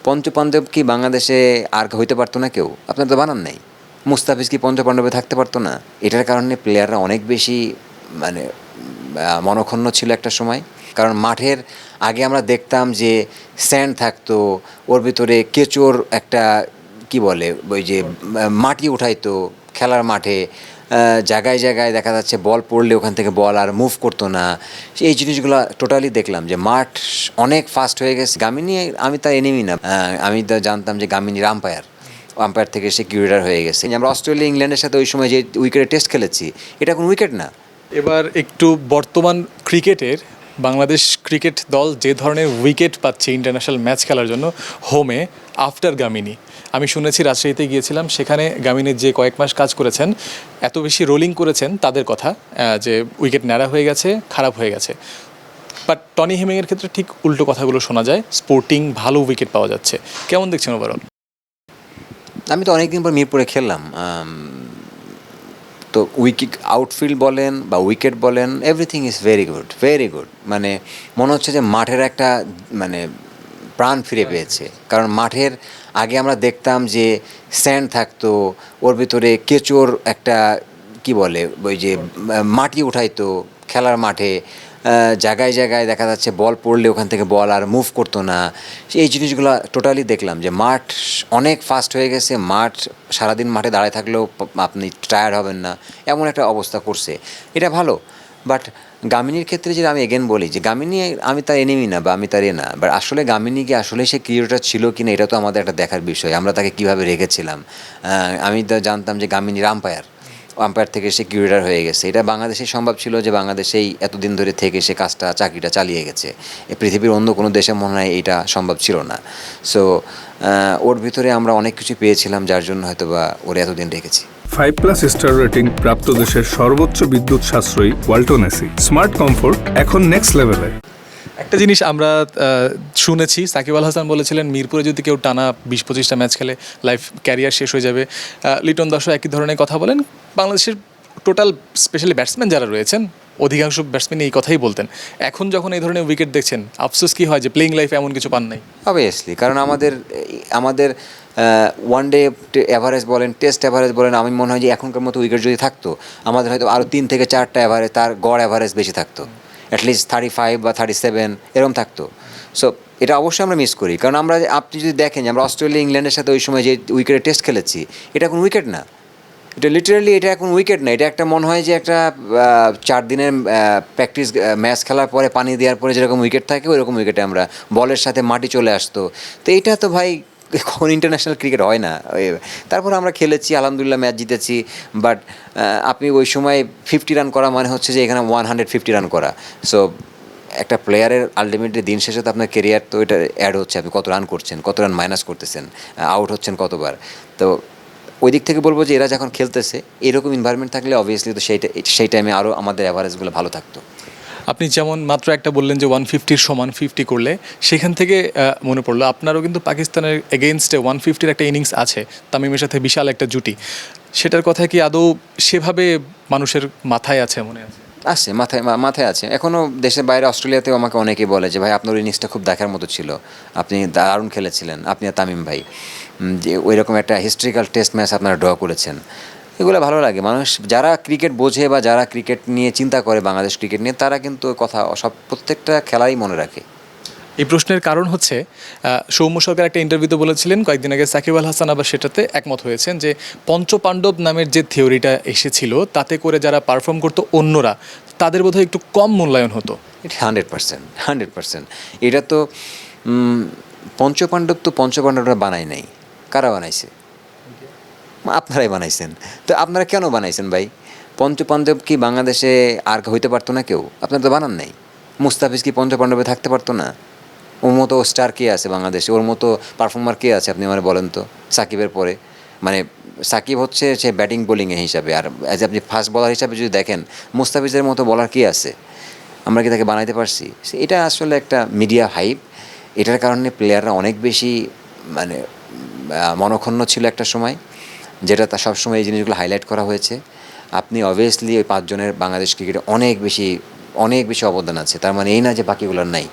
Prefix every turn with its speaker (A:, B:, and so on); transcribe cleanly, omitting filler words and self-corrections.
A: পঞ্চপাণ্ডব কি বাংলাদেশে আর হইতে পারতো না কেউ? আপনারা তো বানান নাই। মুস্তাফিজ কি পঞ্চপাণ্ডবে থাকতে পারতো না? এটার কারণে প্লেয়াররা অনেক বেশি মানে মনঃক্ষুণ্ণ ছিল একটা সময়। কারণ মাঠের আগে আমরা দেখতাম যে স্যান্ড থাকতো, ওর ভিতরে কেঁচোর একটা কি বলে ওই যে মাটি উঠাইতো খেলার মাঠে, জায়গায় জায়গায় দেখা যাচ্ছে বল পড়লে ওখান থেকে বল আর মুভ করতো না। এই জিনিসগুলো টোটালি দেখলাম যে মাঠ অনেক ফাস্ট হয়ে গেছে। গামিনী আমি তার এনিমি না, আমি তো জানতাম যে গামিনীর আম্পায়ার থেকে সে কিউরেটার হয়ে গেছে। আমরা অস্ট্রেলিয়া ইংল্যান্ডের সাথে ওই সময় যে উইকেটে টেস্ট খেলেছি, এটা কোনো উইকেট না।
B: এবার একটু বর্তমান ক্রিকেটের বাংলাদেশ ক্রিকেট দল যে ধরনের উইকেট পাচ্ছে ইন্টারন্যাশনাল ম্যাচ খেলার জন্য হোমে আফটার গামিনী, আমি শুনেছি রাজশাহীতে গিয়েছিলাম, সেখানে গামিনীর যে কয়েক মাস কাজ করেছেন, এত বেশি রোলিং করেছেন তাদের কথা যে উইকেট ন্যাড়া হয়ে গেছে, খারাপ হয়ে গেছে। বাট টনি হেমিংয়ের ক্ষেত্রে ঠিক উল্টো কথাগুলো শোনা যায়, স্পোর্টিং ভালো উইকেট পাওয়া যাচ্ছে। কেমন দেখছেন ওভারঅল?
A: আমি তো অনেকদিন পর মিরপুরে খেললাম, তো আউটফিল্ড বলেন বা উইকেট বলেন, এভরিথিং ইজ ভেরি গুড। মানে মনে হচ্ছে যে মাঠের একটা মানে প্রাণ ফিরে পেয়েছে। কারণ মাঠের আগে আমরা দেখতাম যে স্যান্ড থাকতো, ওর ভিতরে কেঁচোর একটা কি বলে ওই যে মাটি উঠাইতো খেলার মাঠে, জায়গায় জায়গায় দেখা যাচ্ছে বল পড়লে ওখান থেকে বল আর মুভ করতো না। এই জিনিসগুলো টোটালি দেখলাম যে মাঠ অনেক ফাস্ট হয়ে গেছে। মাঠ সারাদিন মাঠে দাঁড়ায় থাকলেও আপনি টায়ার্ড হবেন না, এমন একটা অবস্থা করছে। এটা ভালো। বাট গামিনীর ক্ষেত্রে যে আমি এগেন বলি যে গামিনী আমি তার এনিমি না বা আমি তার না, বাট আসলে গামিনী কি আসলে সে ক্রিকেটার ছিল কি না, এটা তো আমাদের একটা দেখার বিষয়। আমরা তাকে কীভাবে রেখেছিলাম। আমি তো জানতাম যে গামিনীর আম্পায়ার থেকে সে কিউরেটার হয়ে গেছে। এটা বাংলাদেশে সম্ভব ছিল যে বাংলাদেশেই এতদিন ধরে থেকে সে চাকরিটা চালিয়ে গেছে। পৃথিবীর অন্য কোনো দেশে মনে হয় এটা সম্ভব ছিল না। সো ওর ভিতরে আমরা অনেক কিছু পেয়েছিলাম, যার জন্য হয়তো বা ওর এতদিন রেখেছি।
C: 5+ স্টার রেটিং প্রাপ্ত দেশের সর্বোচ্চ বিদ্যুৎ সাশ্রয়ী ওয়ালটন এসি। স্মার্ট কমফোর্ট এখন নেক্সট লেভেলে।
B: একটা জিনিস আমরা শুনেছি, সাকিব আল হাসান বলেছিলেন মিরপুরে যদি কেউ টানা 20-25টা ম্যাচ খেলে লাইফ ক্যারিয়ার শেষ হয়ে যাবে। লিটন দাসও একই ধরনের কথা বলেন। বাংলাদেশের টোটাল স্পেশালি ব্যাটসম্যান যারা রয়েছেন, অধিকাংশ ব্যাটসম্যান এই কথাই বলতেন। এখন যখন এই ধরনের উইকেট দেখছেন, আফসোস কি হয় যে প্লেইং লাইফে এমন কিছু পান নাই?
A: অবভিয়াসলি, কারণ আমাদের ওয়ান ডে অ্যাভারেজ বলেন, টেস্ট অ্যাভারেজ বলেন, আমি মনে হয় যে এখনকার মতো উইকেট যদি থাকতো, আমাদের হয়তো আরও 3 থেকে 4টা অ্যাভারেজ, তার গড় অ্যাভারেজ বেশি থাকতো। অ্যাটলিস্ট 35 বা 37 এরকম থাকতো। সো এটা অবশ্যই আমরা মিস করি। কারণ আপনি যদি দেখেন যে আমরা অস্ট্রেলিয়া ইংল্যান্ডের সাথে ওই সময় যে উইকেটে টেস্ট খেলেছি, এটা কোনো উইকেট না। এটা লিটারালি এটা এখন উইকেট না। এটা একটা মনে হয় যে একটা 4 দিনের প্র্যাকটিস ম্যাচ খেলার পরে পানি দেওয়ার পরে যেরকম উইকেট থাকে, ওইরকম উইকেটে আমরা বলের সাথে মাটি চলে আসতো। তো এইটা তো ভাই কখন ইন্টারন্যাশনাল ক্রিকেট হয় না। তারপর আমরা খেলেছি, আলহামদুলিল্লাহ ম্যাচ জিতেছি। বাট আপনি ওই সময় 50 রান করা মানে হচ্ছে যে এখানে 150 রান করা। সো একটা প্লেয়ারের আলটিমেটলি দিন শেষে তো আপনার কেরিয়ার তো এটা অ্যাড হচ্ছে, আপনি কত রান করছেন, কত রান মাইনাস করতেছেন, আউট হচ্ছেন কতবার। তো ওই দিক থেকে বলবো যে এরা যখন খেলতেছে এরকম এনভায়রনমেন্ট থাকলে অবভিয়াসলি তো সেই টাইমে আরও আমাদের অ্যাভারেজগুলো ভালো থাকতো।
B: আপনি যেমন মাত্র একটা বললেন যে 150-র সমান 50 করলে, সেখান থেকে মনে পড়লো আপনারও কিন্তু পাকিস্তানের এগেনস্টে 150-র একটা ইনিংস আছে, তামিমের সাথে বিশাল একটা জুটি। সেটার কথা কি আদৌ সেভাবে মানুষের মাথায় আছে, মনে আছে?
A: আছে, মাথায় আছে। এখনও দেশের বাইরে অস্ট্রেলিয়াতেও আমাকে অনেকেই বলে যে ভাই আপনার ইনিংসটা খুব দেখার মতো ছিল, আপনি দারুণ খেলেছিলেন, আপনি আর তামিম ভাই, যে ওই রকম একটা হিস্ট্রিক্যাল টেস্ট ম্যাচ আপনারা ড্র করেছেন। এগুলো ভালো লাগে। মানুষ যারা ক্রিকেট বোঝে বা যারা ক্রিকেট নিয়ে চিন্তা করে, বাংলাদেশ ক্রিকেট নিয়ে, তারা কিন্তু কথা প্রত্যেকটা খেলাই মনে রাখে।
B: এই প্রশ্নের কারণ হচ্ছে সৌম্য সরকার একটা ইন্টারভিউতে বলেছিলেন কয়েকদিন আগে, সাকিব আল হাসান আবার সেটাতে একমত হয়েছেন যে পঞ্চপাণ্ডব নামের যে থিওরিটা এসেছিল, তাতে করে যারা পারফর্ম করতো অন্যরা, তাদের বোধহয় একটু কম মূল্যায়ন হতো।
A: এটা 100%। এটা তো পঞ্চপাণ্ডবরা বানায় নাই। কারা বানাইছে? আপনারাই বানাইছেন। তো আপনারা কেন বানাইছেন ভাই? পঞ্চপাণ্ডব কি বাংলাদেশে আর হইতে পারতো না কেউ? আপনারা তো বানান নাই। মুস্তাফিজ কি পঞ্চপাণ্ডবে থাকতে পারতো না? ওর মতো স্টার কে আছে বাংলাদেশে? ওর মতো পারফর্মার কে আছে আপনি মানে বলেন তো? সাকিবের পরে মানে সাকিব হচ্ছে সে ব্যাটিং বোলিংয়ে হিসাবে, আর অ্যাজ আপনি ফাস্ট বলার হিসাবে যদি দেখেন, মুস্তাফিজের মতো বলার কে আছে? আমরা কি তাকে বানাইতে পারছি? এটা আসলে একটা মিডিয়া হাইপ। এটার কারণে প্লেয়াররা অনেক বেশি মানে মনঃক্ষুণ্ণ ছিল একটা সময়, যেটা তা সবসময় এই জিনিসগুলো হাইলাইট করা হয়েছে। আপনি অবভিয়াসলি ওই 5 জনের বাংলাদেশ ক্রিকেটে অনেক বেশি অবদান আছে, তার মানে এই না যে বাকিগুলোর নাই।